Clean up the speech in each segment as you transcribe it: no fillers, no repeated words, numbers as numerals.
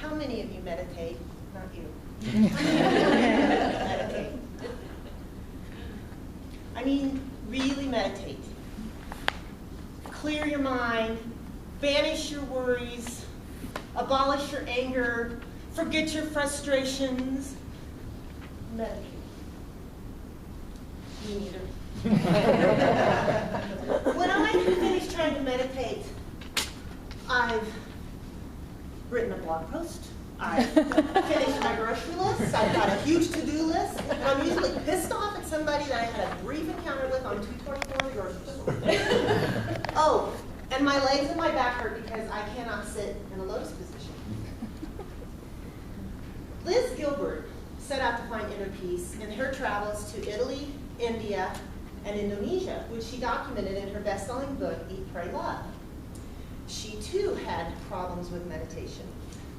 How many of you meditate? Not you. Meditate. I mean, really meditate. Clear your mind, banish your worries, abolish your anger, forget your frustrations. Meditate. Me neither. When I finish trying to meditate, I've written a blog post, I've finished my grocery list, I've got a huge to-do list, and I'm usually pissed off at somebody that I had a brief encounter with on 224 in the grocery store. Oh, and my legs and my back hurt because I cannot sit in a lotus position. Liz Gilbert set out to find inner peace in her travels to Italy, India, and Indonesia, which she documented in her best-selling book, Eat, Pray, Love. She too had problems with meditation,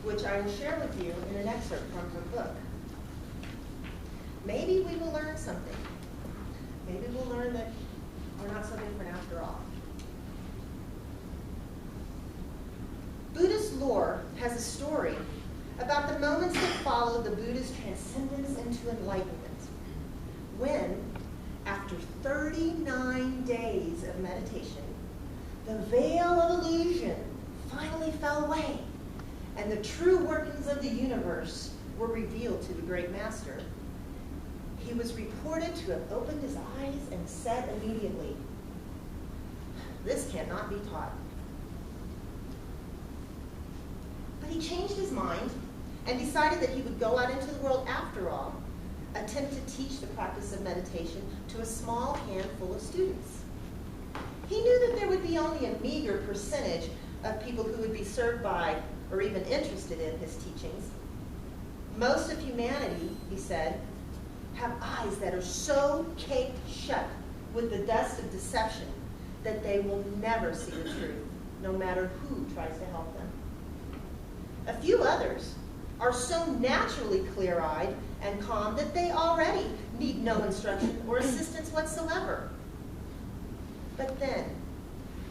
which I will share with you in an excerpt from her book. Maybe we will learn something. Maybe we'll learn that we're not so different after all. Buddhist lore has a story about the moments that followed the Buddha's transcendence into enlightenment, when, after 39 days of meditation, the veil of illusion finally fell away, and the true workings of the universe were revealed to the great master. He was reported to have opened his eyes and said immediately, "This cannot be taught." But he changed his mind and decided that he would go out into the world after all, attempt to teach the practice of meditation to a small handful of students. He knew that there would be only a meager percentage of people who would be served by or even interested in his teachings. Most of humanity, he said, have eyes that are so caked shut with the dust of deception that they will never see the truth, no matter who tries to help them. A few others are so naturally clear-eyed and calm that they already need no instruction or assistance whatsoever. But then,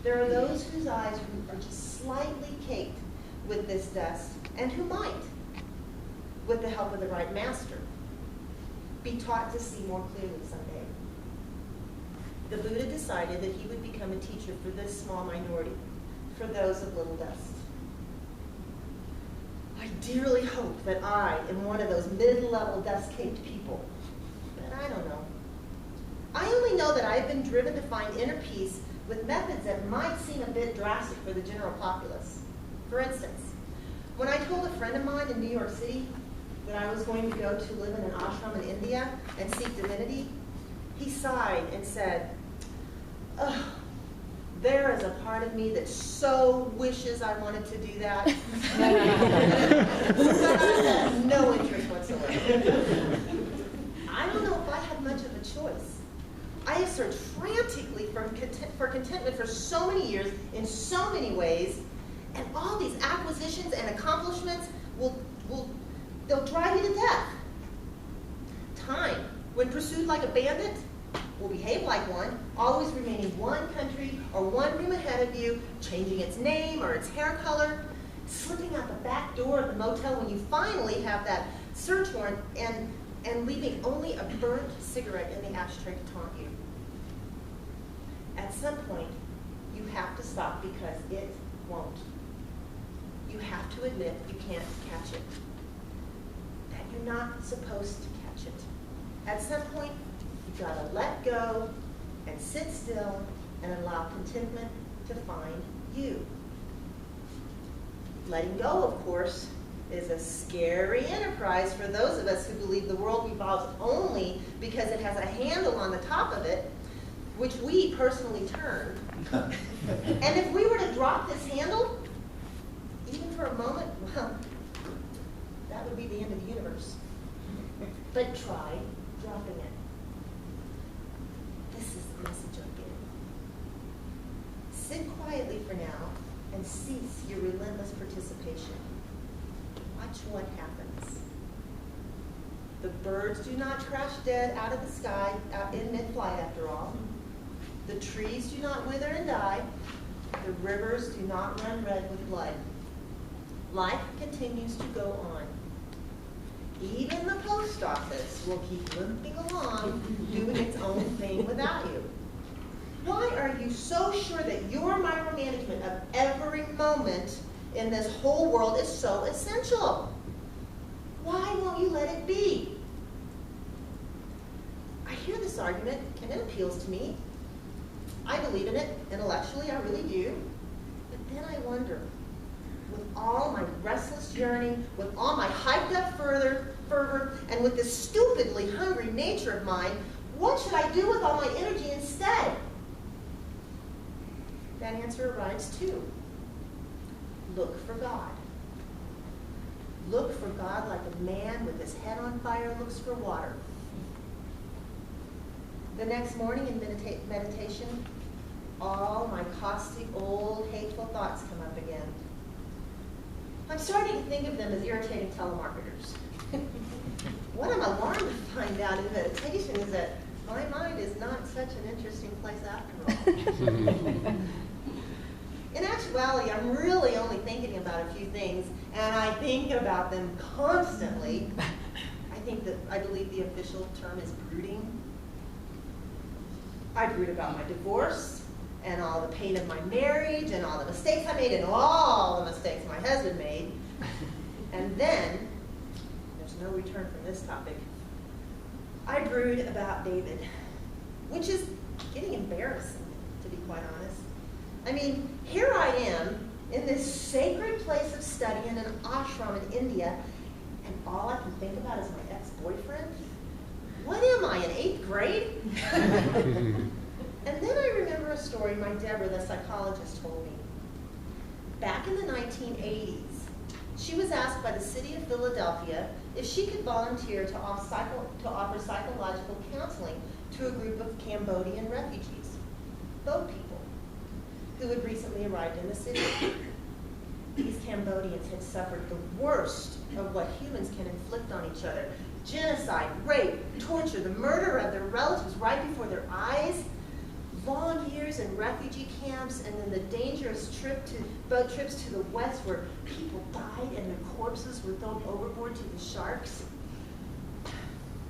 there are those whose eyes are just slightly caked with this dust, and who might, with the help of the right master, be taught to see more clearly someday. The Buddha decided that he would become a teacher for this small minority, for those of little dust. I dearly hope that I am one of those mid-level dust-caked people, but I don't know. I only know that I've been driven to find inner peace with methods that might seem a bit drastic for the general populace. For instance, when I told a friend of mine in New York City that I was going to go to live in an ashram in India and seek divinity, he sighed and said, "Ugh, there is a part of me that so wishes I wanted to do that, but I have no interest whatsoever." I don't know if I have much of a choice. I have searched frantically for contentment for so many years in so many ways, and all these acquisitions and accomplishments they'll drive you to death. Time, when pursued like a bandit, will behave like one, always remaining one country or one room ahead of you, changing its name or its hair color, slipping out the back door of the motel when you finally have that search warrant, and leaving only a burnt cigarette in the ashtray to taunt you. At some point, you have to stop because it won't. You have to admit you can't catch it, that you're not supposed to catch it. At some point, you've got to let go and sit still and allow contentment to find you. Letting go, of course, is a scary enterprise for those of us who believe the world revolves only because it has a handle on the top of it, which we personally turn. And if we were to drop this handle, even for a moment, well, that would be the end of the universe. But try dropping it. This is the message I'm getting. Sit quietly for now and cease your relentless participation. Watch what happens. The birds do not crash dead out of the sky in mid-flight after all. The trees do not wither and die. The rivers do not run red with blood. life continues to go on. Even the post office will keep limping along, doing its own thing without you. Why are you so sure that your micromanagement of every moment in this whole world is so essential? Why won't you let it be? I hear this argument, and it appeals to me. I believe in it intellectually, I really do. But then I wonder, with all my restless yearning, with all my hyped up fervor, and with this stupidly hungry nature of mine, what should I do with all my energy instead? That answer arrives too. Look for God. Look for God like a man with his head on fire looks for water. The next morning in meditation, all my caustic, old, hateful thoughts come up again. I'm starting to think of them as irritating telemarketers. What I'm alarmed to find out in meditation is that my mind is not such an interesting place after all. In actuality, I'm really only thinking about a few things, and I think about them constantly. I believe the official term is brooding. I brood about my divorce, and all the pain of my marriage, and all the mistakes I made, and all the mistakes my husband made. And then, there's no return from this topic, I brood about David, which is getting embarrassing, to be quite honest. I mean, here I am in this sacred place of study in an ashram in India, and all I can think about is my ex-boyfriend. What am I, in 8th grade? And then I remember a story my Deborah, the psychologist, told me. Back in the 1980s, she was asked by the city of Philadelphia if she could volunteer to offer psychological counseling to a group of Cambodian refugees, boat people, who had recently arrived in the city. These Cambodians had suffered the worst of what humans can inflict on each other: genocide, rape, torture, the murder of their relatives right before their eyes, long years in refugee camps, and then the dangerous boat trips to the west where people died and their corpses were thrown overboard to the sharks.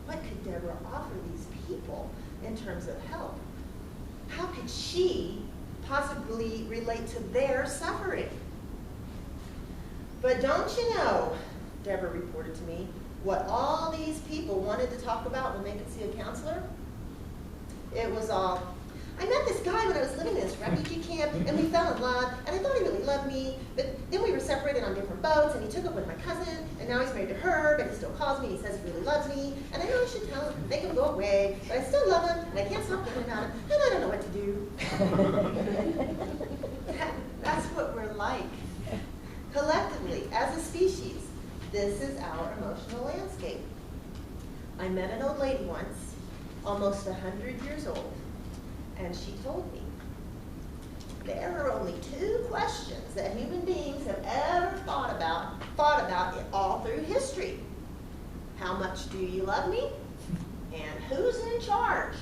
What could Deborah offer these people in terms of help? How could she possibly relate to their suffering? But don't you know, Deborah reported to me, what all these people wanted to talk about when they could see a counselor? It was all, I met this guy when I was living in this refugee camp, and we fell in love, and I thought he really loved me, but then we were separated on different boats, and he took up with my cousin, and now he's married to her, but he still calls me, and he says he really loves me, and I know I should tell him, make him go away, but I still love him, and I can't stop thinking about him, and I don't know what to do. That's what we're like. Collectively, as a species, this is our emotional landscape. I met an old lady once, almost 100 years old, and she told me, there are only 2 questions that human beings have ever thought about all through history. How much do you love me? And who's in charge?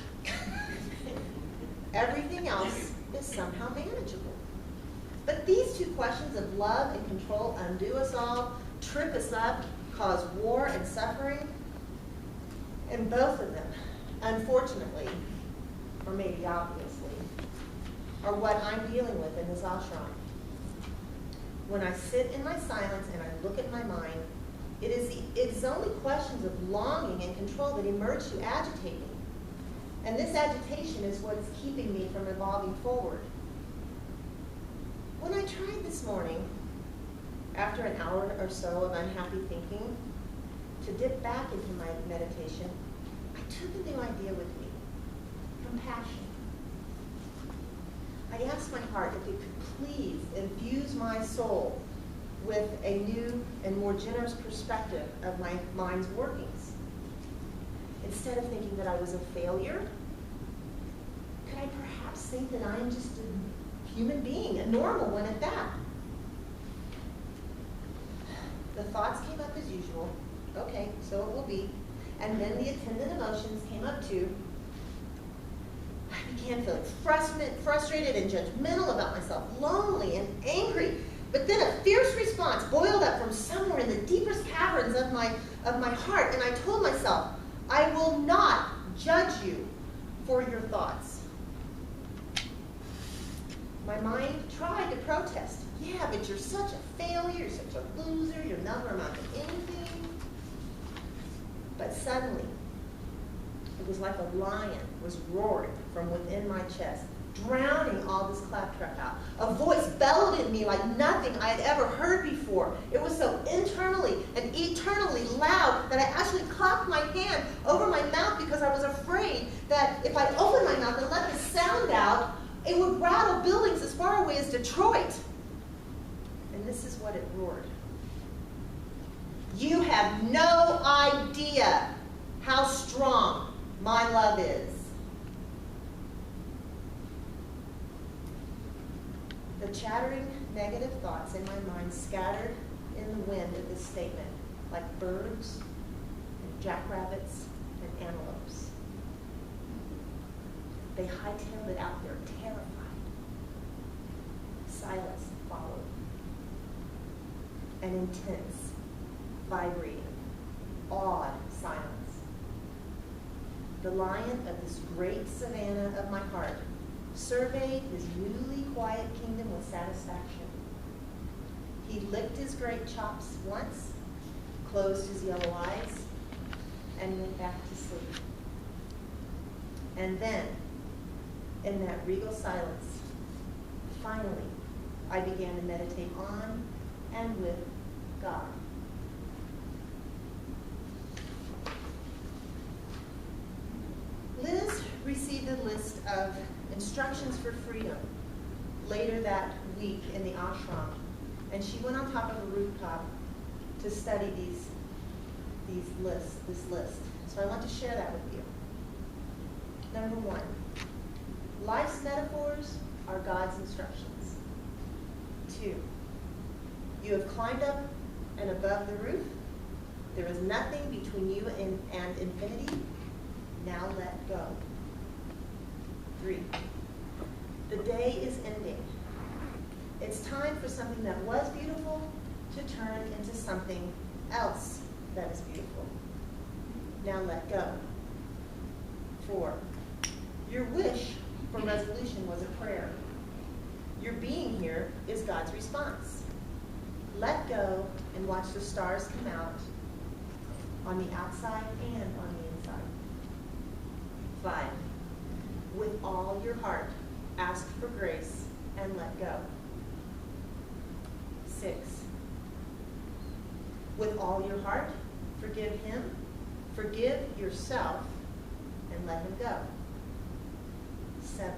Everything else is somehow manageable. But these 2 questions of love and control undo us all, trip us up, cause war and suffering. And both of them, unfortunately, or maybe obviously, are what I'm dealing with in this ashram. When I sit in my silence and I look at my mind, it is only questions of longing and control that emerge to agitate me. And this agitation is what's keeping me from evolving forward. When I tried this morning, after an hour or so of unhappy thinking, to dip back into my meditation, I took a new idea with me: compassion. I asked my heart if it could please infuse my soul with a new and more generous perspective of my mind's workings. Instead of thinking that I was a failure, could I perhaps think that I am just a human being, a normal one at that? The thoughts came up as usual. Okay, so it will be. And then the attendant emotions came up too. I began feeling frustrated and judgmental about myself, lonely and angry, But then a fierce response boiled up from somewhere in the deepest caverns of my heart, and I told myself, I will not judge you for your thoughts. My mind tried to protest. Yeah, but you're such a failure, you're such a loser, you'll never amount to anything. But suddenly, it was like a lion was roaring from within my chest, drowning all this claptrap out. A voice bellowed in me like nothing I had ever heard before. It was so internally and eternally loud that I actually clapped my hand over my mouth because I was afraid that if I opened my mouth and let the sound out, it would rattle buildings as far away as Detroit. And this is what it roared. You have no idea how strong my love is. The chattering negative thoughts in my mind scattered in the wind at this statement, like birds and jackrabbits and antelopes. They hightailed it out there, terrified. Silence followed. An intense, vibrating, awed silence. The lion of this great savanna of my heart surveyed his newly quiet kingdom with satisfaction. He licked his great chops once, closed his yellow eyes, and went back to sleep. And then, in that regal silence, finally, I began to meditate on and with God. Liz received a list of instructions for freedom later that week in the ashram, and she went on top of a rooftop to study this list. So I want to share that with you. Number 1, life's metaphors are God's instructions. 2, you have climbed up and above the roof. There is nothing between you and infinity. Now let go. 3, the day is ending. It's time for something that was beautiful to turn into something else that is beautiful. Now let go. 4, your wish for resolution was a prayer. Your being here is God's response. Let go and watch the stars come out on the outside and on the inside. 5, with all your heart, ask for grace and let go. 6, with all your heart, forgive him, forgive yourself, and let him go. 7,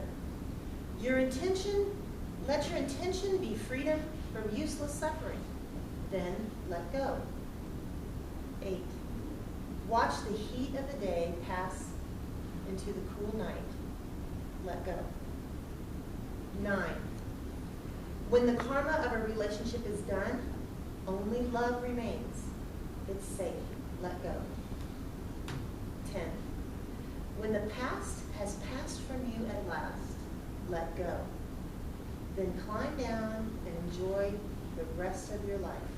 let your intention be freedom from useless suffering. Then let go. 8, watch the heat of the day pass into the cool night. Let go. 9, when the karma of a relationship is done, only love remains. It's safe. Let go. 10, when the past has passed from you at last, let go. Then climb down and enjoy the rest of your life.